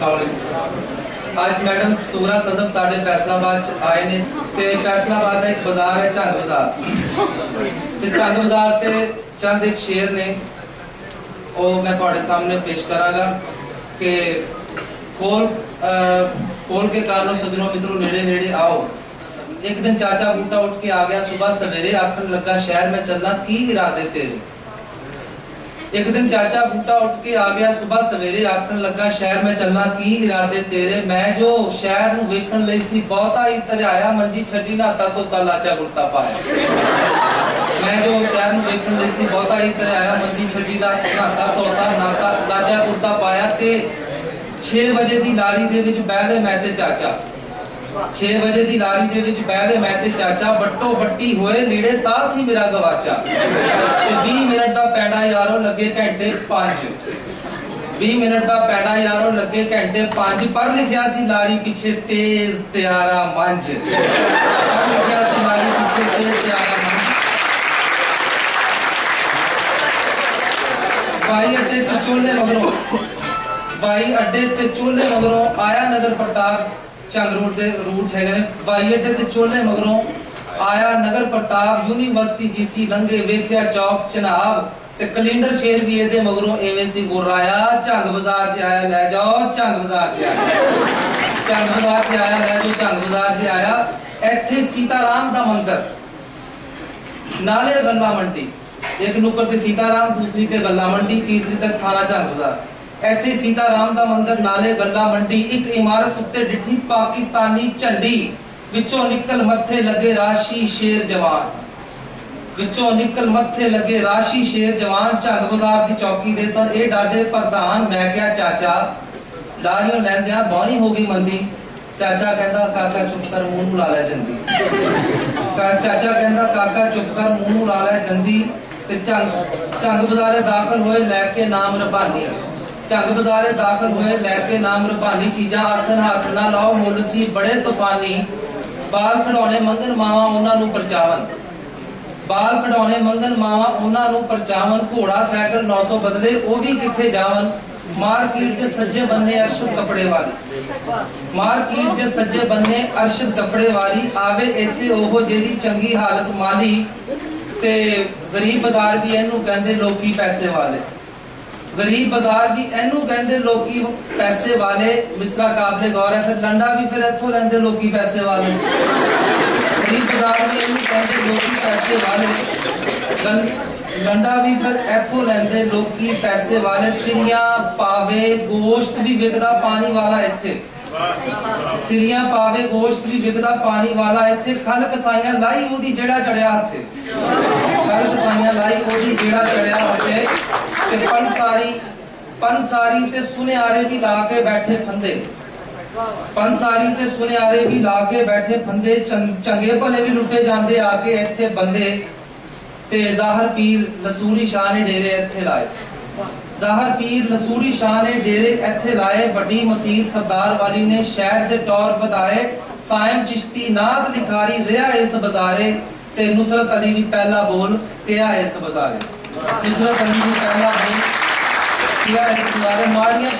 आज मैडम सूरा सदब साढ़े फैसलाबाद आए ने ते फैसलाबाद का एक बाजार है झंग बाजार ते झंग बाजार ते चंद एक शेर ने वो मैं थोड़े सामने पेश करांगा कि खोल के कानों सजनों मित्रों नेड़े नेड़े आओ। एक दिन चाचा बूटा उठ के आ गया सुबह सवेरे आखन लगा शहर में चलना की इरादे तेरे। एक दिन चाचा बूटा उठ के आ गया सुबह सवेरे आखन लगा शहर में चलना की इरादे तेरे। मैं जो शहर नूं वेखण लई सी बहुता ही तरियाया मंजी छड्डी नाता तोता लाचा कुर्ता पाया। मैं जो शहर नूं वेखण लई सी बहुता ही तरियाया मंजी छड्डी नाता तोता लाचा कुर्ता पाया ते 6 वजे दी लारी दे विच बह गए मैं ते चाचा। 6 वजे दी लारी दे विच बह गए मैं ते चाचा। बट्टो बट्टी होए लीड़े सास ही मेरा गवाचा ते 20 मिनट दा पैंडा यारो लगे घंटे 5। 20 मिनट दा पैंडा यारो लगे घंटे 5 पर लिखिया सी लारी पीछे तेज त्यारा मंझ। पर लिखिया सी लारी पीछे तेज त्यारा मंझ। भाई अड्डे ते चोले मगरों आया नगर प्रताप झंग रोड दे रूट है वाई अड्डे ते चोले मगरों आया नगर प्रताप यूनिवर्सिटी जीसी लंघे वेखिया चौक चनाब ते कैलेंडर शेर भी एदे मगरों एवें सी गुर्राया। झंग बाजार च आया ले जाओ झंग बाजार च आया झंग बाजार च आया ले जाओ झंग बाजार च आया। इत्थे सीताराम दा मंदिर नाले गल्ला मंडी एक नुक्कर ते सीताराम दूसरी ते गल्ला मंडी तीसरी ते थाना झंग बाजार। इत्थे सीताराम दा मंदिर नाले गल्ला मंडी एक इमारत उत्ते डिठी पाकिस्तानी झंडी विचों निकल मत्थे लगे राशि शेर जवान। विचों निकल मत्थे लगे राशि शेर जवान। झंग बाजार दी चौकी दे सर ए डाडे प्रधान मैं क्या चाचा लारियों लैंदियां बौनी हो गई मंदी। चाचा कहंदा काका चुप कर मुंह नूं ला लै जंदी। चाचा कहंदा काका चुप कर मुंह नूं ला लै जंदी ते झंग बाजारे दाखल होए लैके नाम रबानी। झंग बाजारे दाखल हुए लैके नाम रूपानी चीजा आखन हाथ ना लाओ मुल सी बड़े तूफानी। बाल खड़ौने मंगन मावा उन्हां नूं परचावन। बाल खड़ौने मंगन मावा उन्हां नूं परचावन। घोड़ा साइकिल 900 बदले वो भी किथे जावन। मार्केट च सज्जे बन्ने अरशद कपड़े वाली। मार्केट च सज्जे बन्ने अरशद कपड़े वाली आवे इत्थे ओहो जेदी चंगी हालत माली ते गरीब बाजार भी इहनूं कहंदे लोकी पैसे वाले। गरीब बाजार भी एनू कहंदे लोकी पैसे वाले। मिसरा काबले गौर है फिर लंडा भी फिर इथों लैंदे लोकी पैसे वाले। गरीब बाजार भी एनू कहंदे लोकी पैसे वाले। लंडा भी फिर इथों लैंदे लोकी पैसे वाले। सिरियां पावे गोश्त भी विकदा पानी वाला इत्थे। सिरियां पावे गोश्त भी विकदा पानी वाला इत्थे। खल कसाइयां लाई ओदी जेड़ा चढ़िया हथे। खल कसाइयां लाई ओदी जेड़ा चढ़िया हथे। पंसारी ते सुनियारे भी ला के बैठे फंदे। पंसारी ते सुनियारे भी ला के बैठे फंदे। चंगे भले भी लुटे जांदे आके इत्थे बंदे ते ज़ाहर पीर लसूरी शाह ने डेरे इत्थे लाए। ज़ाहर पीर लसूरी शाह ने डेरे इत्थे लाए। वड्डी मसीत सरदार वाली ने शहर दे टौर वधाए। साइम चिश्ती नात लिखारी रिया इस बाजारे ते नुसरत अली भी पहला बोल किया इस बाजारे। नुसरत अली भी पहला बोल किया इस बाजारे। माड़ियां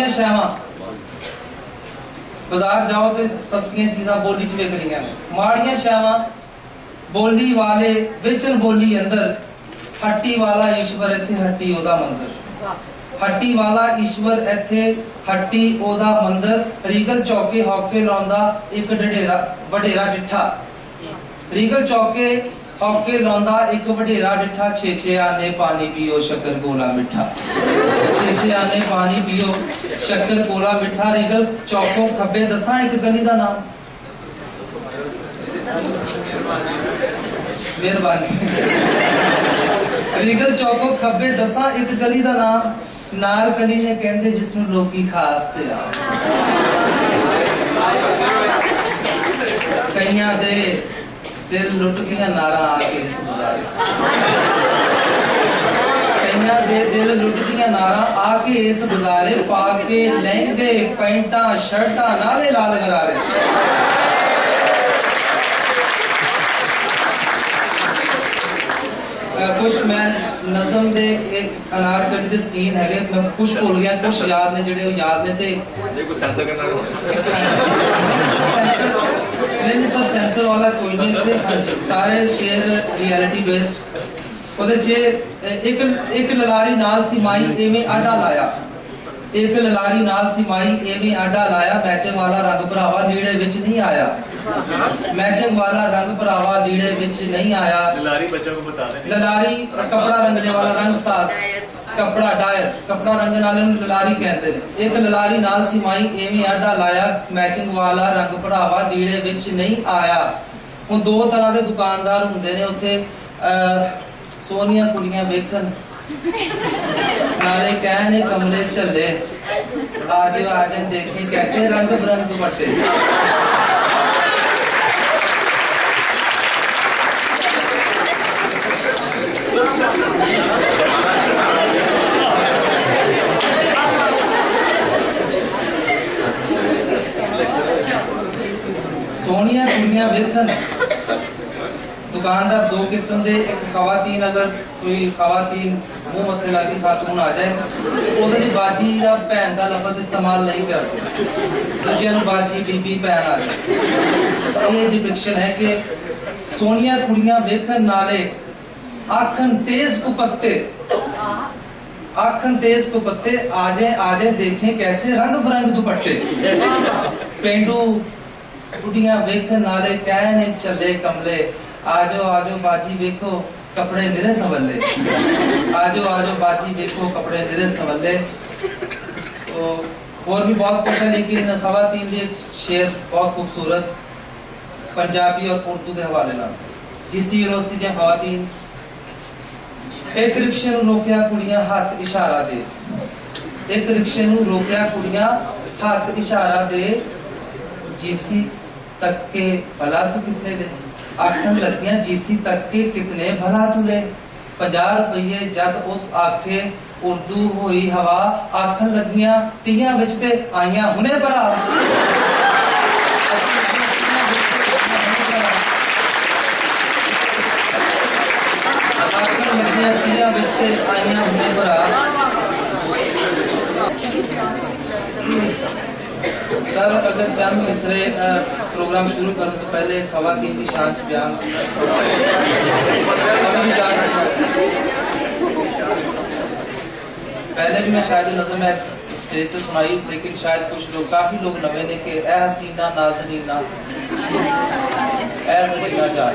शैवां बाजार जाओ ते सस्तियां चीज़ां बोली च विक रहीआं। माड़ियां शैवां बोली वाले विचन बोली अंदर। हट्टी वाला ईश्वर इत्थे हट्टी ओदा मंदिर। हट्टी वाला ईश्वर इत्थे हट्टी ओदा मंदिर। रीगल चौके हौके लाउंदा एक वडेरा डिठा। रीगल चौके हौके लाउंदा एक वडेरा डिठा। 6 आने पानी पियो शक्कर गोला मिठा। 6 आने पानी पियो शक्कर गोला मिठा। रीगल चौकों खब्बे दसा एक गली दा नाम। मेहरबानी। रीगल चौकों खब्बे दसा एक गली दा नाम। नाल गली ने कहंदे जिसनूं लोकी खास ते आ। कईयां दे दिल लुट गया नारा आके इस बाजारे। कईयां दे दिल लुट गया नारा आके इस बाजारे। पाके लहंगे पैंटा शर्टा नाले लाल गरारे। कुछ मैं नजर फिल्म दे एक अनारकली दे सीन है, मैं कुछ भूल गया, कुछ याद ने जेडे याद ने ते ये कुछ सेंसर करना नहीं सर, सेंसर वाला कोई नहीं थे। हाँ जी, सारे शेयर रियलिटी बेस्ड। ਉਹਦੇ 'ਚ ਇੱਕ ਲਲਾਰੀ ਨਾਲ ਸੀ ਮਾਈ ਐਵੇਂ ਆਡਾ ਲਾਇਆ, ਇੱਕ ਲਲਾਰੀ ਨਾਲ ਸੀ ਮਾਈ ਐਵੇਂ ਆਡਾ ਲਾਇਆ, ਮੈਚਿੰਗ ਵਾਲਾ ਰੰਗ ਭਰਾਵਾ ਲੀੜੇ ਵਿੱਚ ਨਹੀਂ ਆਇਆ, मैचिंग वाला रंग भरावा लीड़े विच नहीं आया। ललारी बच्चों को बता दे, ललारी कपड़ा रंगने वाला रंग सास, कपड़ा डायर, कपड़ा रंगने वाले ललारी कहते हैं। एक ललारी नाल सी माई एवें आडा लाया, मैचिंग वाला रंग भरावा लीड़े विच नहीं आया। हुण दो तरह के दुकानदार हुंदे ने उत्थे, सोहणियां कुड़ियां वेखण नाले कहने कमले झल्ले, आज देखें कैसे रंग बिरंग दुपट्टे। सोहणियां कुड़ियां वेखण, दुकानदार दो किस्म दे, एक खवातीन, अगर कोई खवातीन मुंह मथे लाती खातून आ जाए ओदे ली बाजी या भैन का लफ्ज इस्तेमाल नहीं करते, दूजियां नूं बाजी बीबी भैन आ जाए। ये डिपिक्शन है कि सोहणियां कुड़ियां वेखण नाले आखन तेज कुपत्ते, आखन तेज कुपत्ते, आजे देखें कैसे रंग बिरंग दुपट्टे। पेंडू कुड़ियां वेखण नाले कहने चले कमले, आजो आजो बाजी वेखो कपड़े निरे संवले, आजो आजो बाजी वेखो कपड़े निरे संवले। तो और भी बहुत कुछ है, लेकिन खवातीन के शेर बहुत खूबसूरत पंजाबी और उर्दू के हवाले नाल। जीसी यूनिवर्सिटी दी खवातीन, एक रिक्शे नूं रोकिया कुड़ियां हाथ इशारा दे, एक रिक्शे नूं रोकिया कुड़ियां हाथ इशारा दे, जीसी तक के भला तू कितने ले, आखन लगियां जीसी तक के कितने भला तू ले। 50 रुपये जद उस आखे उर्दू हुई हवा, आखन लगियां तियां विच ते आईयां हुने भरा। आखन लगियां तियां विच ते आईयां हुने भरा। सर अगर चंद मिसरे प्रोग्राम शुरू करूं तो पहले खवातीन की शान बयान, पहले भी मैं शायद नज़म स्टेज तो सुनाई, लेकिन शायद कुछ लोग, काफी लोग नवे ने कि ए हसीना नाज़नीना, ए ज़रीना जान,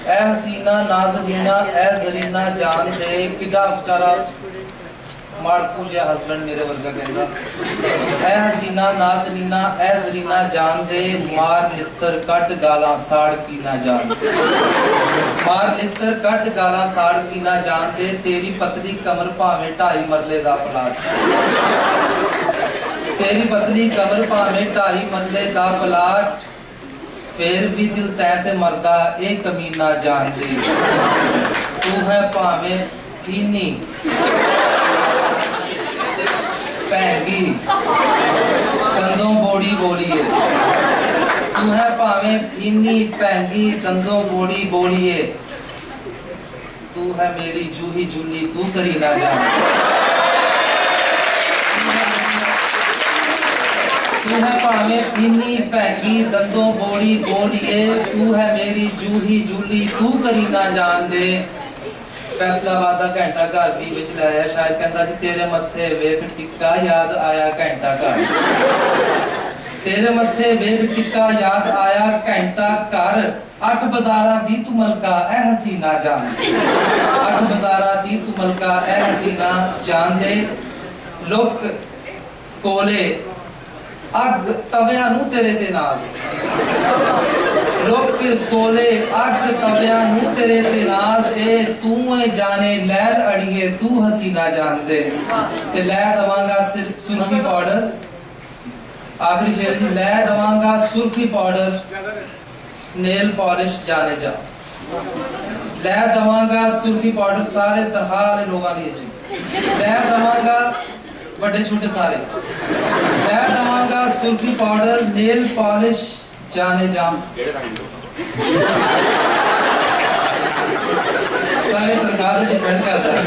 ए हसीना नाज़नीना, ए ज़रीना जान दे। किड़ा बेचारा माड़कू जिहा हस्बैंड मेरे वर्गा कहंदा, ए हसीना नाज़नीना, ए ज़रीना जान दे, मार नित्तर कट गालां साड़ की ना जान, मार नित्तर कट गालां साड़ की ना जान दे, तेरी पतली कमर भावें 2.5 मरले दा प्लाट, तेरी पतली कमर भावें 2.5 मरले दा प्लाट, फिर भी दिल तै ते मरदा ए कमीना जान दे, तू है भावें फीनी पैंगी दंदों बोड़ी बोलिए, तू है भावें फीनी पैंगी दंदों बोड़ी बोलिए, तू है मेरी जूही जूली तू करी ना जान, तू है भावें फीनी पैंगी दंदों बोड़ी बोलिए, तू है मेरी जूही जूली तू करी ना जान दे। फैसलाबाद का घंटा घर भी विच लाया, शायद कहता जी तेरे मत्थे वेख टिक्का याद आया घंटा घर, तेरे मत्थे वेख टिक्का याद आया घंटा घर, 8 बाजारा दी तू मलका ए हसीना जान, 8 बाजारा दी तू मलका ए हसीना जान दे। लोक कोले अग तविया नू तेरे ते नाज, लोक कोले अग तविया नू तेरे ते नाज, ए तू जाने लैल अड़िए तू हसीना जान दे। ते लै दवांगा सुर्खी पाउडर, आखिरी शेर जी, लै दवांगा सुर्खी पाउडर नेल पॉलिश जाने जा, लै दवांगा सुर्खी पाउडर, सारे तरह वाले लोगों लिए जी, लै दवांगा बड़े छोटे सारे, लै दवांगा सुर्खी पाउडर नेल पॉलिश जाने जा, सारे तनख्वाह पे डिपेंड करता है।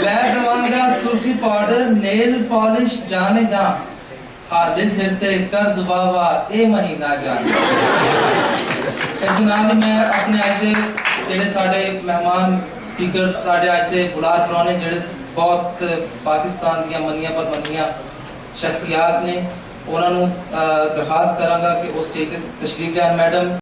लै दवांगा सुर्खी पाउडर नेल पॉलिश जाने जा हाले सिर ते कर्ज वावा ए महीना जान। जनाब मैं अपने अज दे जेड़े साडे मेहमान स्पीकर साडे अज दे बुलार परौने जेड़े बहुत पाकिस्तान दियां मनियां परमनियां शख्सियात ने उन्होंने दरखास्त करांगा कि उस स्टेज ते तशरीफ लियान। मैडम